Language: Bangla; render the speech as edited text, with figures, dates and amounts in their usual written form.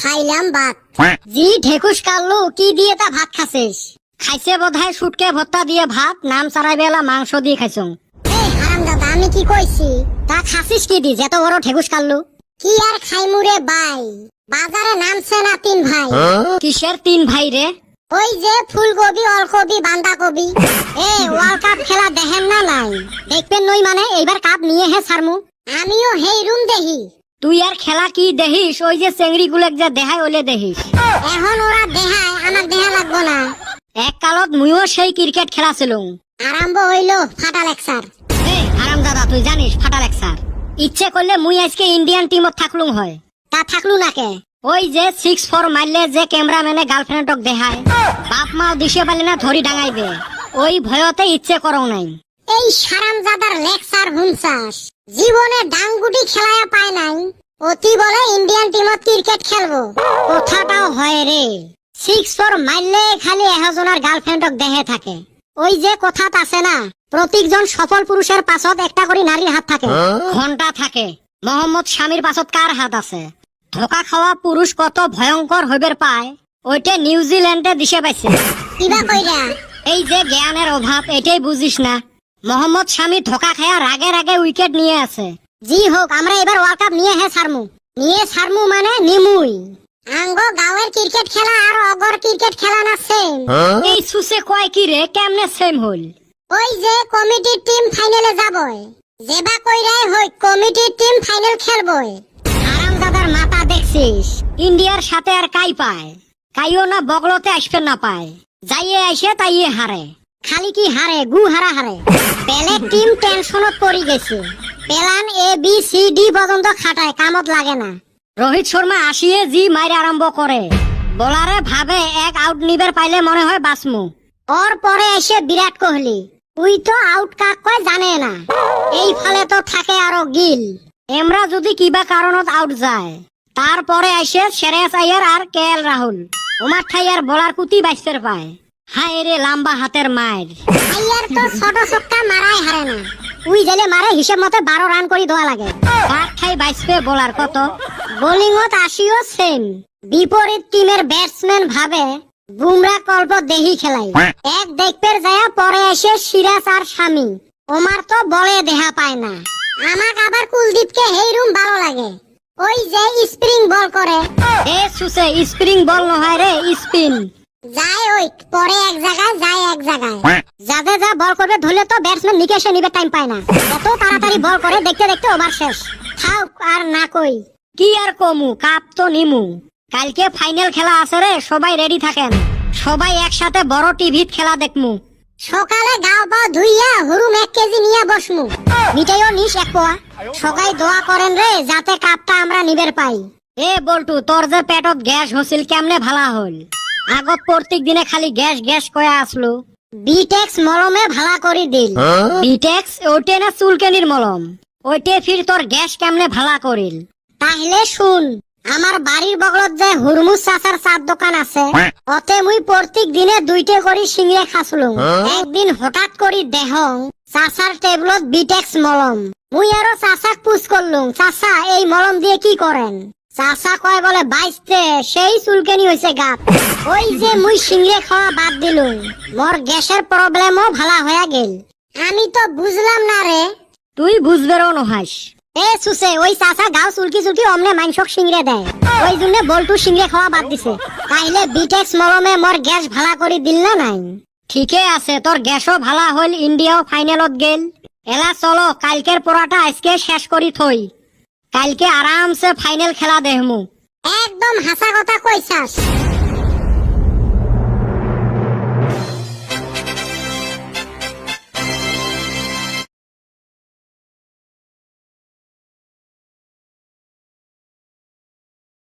খাইলাম ভাত। জি ঢেকুস কাল্লু কি দিয়ে তা ভাত খাসিস? খাইছে বোধহয় শুটকে ভর্তা দিয়ে ভাত, নাম চারাই বেলা মাংস দিয়ে খাইছুম। এই হারামজাদা, আমি কি কইছি? তা খাসিস কি দি যত বড় ঢেকুস কাল্লু? কি আর খাইমুরে ভাই, বাজারে নামছে না তিন ভাই। কিসের তিন ভাই রে? ওই যে ফুলকপি, অলকপি, বাঁধাকপি। ওয়ার্ল্ড কাপ খেলা দেখেন না নাই? দেখবেন নই মানে এইবার কাপ নিয়ে হে ছাড়মু। আমিও হেই রুম দেখি। তুই আর খেলা কি দেখিস? ওই যে চেংড়ি গুলেক যে দেখায় ওলে দেখিস। এখন ওরা দেখায়, আমার দেখা লাগবো না। এক কালত মুইও সেই ক্রিকেট খেলা ছিলুম। আরম্ভ হইল ফাটা লেকচার। আরাম দাদা, তুই জানিস ফাটা লেকচার? ইচ্ছে করলে মুই আজকে ইন্ডিয়ান টিমত থাকলুম হয়। তা থাকলু না কে? ওই যে 6-4 মারলে যে ক্যামেরাম্যানে গার্লফ্রেন্ডক দেখায়, বাপ মাও দিশে পারলে না ধরি ডাঙাইবে, ওই ভয়তে ইচ্ছে করো নাই। এই সারামজাদার লেকচার হুনছাস, জীবনে ডাঙ্গুটি খেলায়া পায় নাই, অতি বলে ইন্ডিয়ান টিমত ক্রিকেট খেলবো। কথাটাও হয় রে, 6-4 মারলে খালি এহজনের গার্লফ্রেন্ডক দেহে থাকে। ওই যে কথাত আছে না, প্রত্যেকজন সফল পুরুষের পাছত একটা করে নারীর হাত থাকে, ঘন্টা থাকে। মোহাম্মদ স্বামীর পাছত কার হাত আছে? ধোকা খাওয়া পুরুষ কত ভয়ঙ্কর হইবার পায়, ওইটা নিউজিল্যান্ডে দিশে পাইছে। কিবা কইরা? এই যে জ্ঞানের অভাব, এটাই বুঝিস না? মোহাম্মদ স্বামী ধোকা খায়া রাগে রাগে উইকেট নিয়ে আছে। জি হোক, আমরা এবার ওয়ার্ল্ড কাপ নিয়ে ছাড়মু। নিয়ে ছাড়মু মানে নিমুই। আঙ্গ গাঁয়ের ক্রিকেট খেলা আর অগর ক্রিকেট খেলা না সেম। এই সুসে কয় কি রে, কেমনে সেম হল? ওই যে কমিটির টিম ফাইনালে যাবই, যেবা কইরাই হই কমিটির টিম ফাইনাল খেলবই। দাদার মাথা দেখছিস? ইন্ডিয়ার সাথে আর কাই পায়? কাইও না বগলতে আসবে না পায়, যাইয়ে আইসে তাইয়ে হারে। খালি কি হারে, গু হারা হারে। বেলেগ টিম টেনশনত পড়ি গেছে, প্ল্যান ABCD পর্যন্ত খাটায়, কামত লাগে না। রোহিত শর্মা আসিয়ে জি মাইরে আরম্ভ করে, বোলারে ভাবে এক আউট নিবার পাইলে মনে হয় বাসমু। ওর পরে এসে বিরাট কোহলি, উই তো আউট কাক কয় জানে না। এই ফালে তো থাকে আরো গিল। এমরা যদি কিবা কারণত আউট যায়, তারপরে এসে শ্রেয়াস আইয়ার আর KL রাহুল। ওমার ঠাইয়ার বলার কুতি বাইসের পায়। হায় রে লম্বা হাতের মায়ের। আইয়ার তো ছোট ছক্কা মারাই হারে না, উই জেলে মারে হিসেব মতে 12 রান করে দেওয়া লাগে। তার ঠাই বাইসবে বলার কত। বোলিংত আসিও সেম। বিপরীত টিমের ব্যাটসম্যান ভাবে বুমরা কল্প দেহি খেলাই, এক দেখপের যায় পরে এসে সিরাজ আর স্বামী। ওমার তো বলে দেহা পায় না। আমাক আবার কুলদীপকে হেই রুম ভালো লাগে, ওই যে স্প্রিং বল করে। এ সুসে স্প্রিং বল নহয় রে, স্পিন। যায় ওই পরে এক জায়গায়, যায় এক জায়গায়। যাতে যা বল করবে ধরলে তো ব্যাটসম্যান নিকেশে নিবে টাইম পায় না, এত তাড়াতাড়ি বল করে, দেখতে দেখতে ওভার শেষ। থাক আর না কই, কি আর কমু, কাপ তো নিমু। কালকে ফাইনাল খেলা আছে রে, সবাই রেডি থাকেন। সবাই একসাথে বড় টিভিত খেলা দেখমু। সকালে গাও পা ধুইয়া হুরুম 1 কেজি নিয়ে বসমু, মিঠাইও নিস 1 পোয়া। সবাই দোয়া করেন রে যাতে কাপটা আমরা নিবের পাই। এ বল্টু, তোর যে পেটত গ্যাস হছিল কেমনে ভালা হল? আগত প্রত্যেক দিনে খালি গ্যাস গ্যাস কয়া আসলো, বিটেক্স মলমে ভালা করি দিল। বিটেক্স ওইটে না চুলকেনির মলম? ওইটে ফির তোর গ্যাস কেমনে ভালা করিল? তাহলে শুন, আমার বাড়ির বগলত যে হুরমুজ চাচার চার দোকান আছে, অতে মুই প্রত্যেক দিনে 2টে করে সিংড়ে খাসলুম। একদিন হঠাৎ করি দেহং চাচার টেবলত বিটেক্স মলম। মুই আরো চাচাক পুছ করলুম, চাচা এই মলম দিয়ে কি করেন? চাচা কয় বলে বাইসতে সেই চুলকেনি হয়েছে গাত। ওই যে মুই সিংড়ে খাওয়া বাদ দিলুম, মোর গ্যাসের প্রবলেমও ভালা হয়ে গেল। আমি তো বুঝলাম না রে। তুই বুঝবেরও নহাস। এ সুসে, ওই চাচা গাও চুলকি চুলকি অমনে মাংসক সিংড়ে দেয়, ওই জন্য বল্টু সিংড়ে খাওয়া বাদ দিছে। তাইলে বিটেক্স মলমে মোর গ্যাস ভালা করে দিল না নাই? ঠিকই আছে, তোর গ্যাসও ভালা হইল, ইন্ডিয়াও ফাইনালত গেল। এলা চলো, কালকের পড়াটা আজকে শেষ করি থই, কালকে আরামসে ফাইনাল খেলা দেখমু। একদম হাসা কথা কইছাস।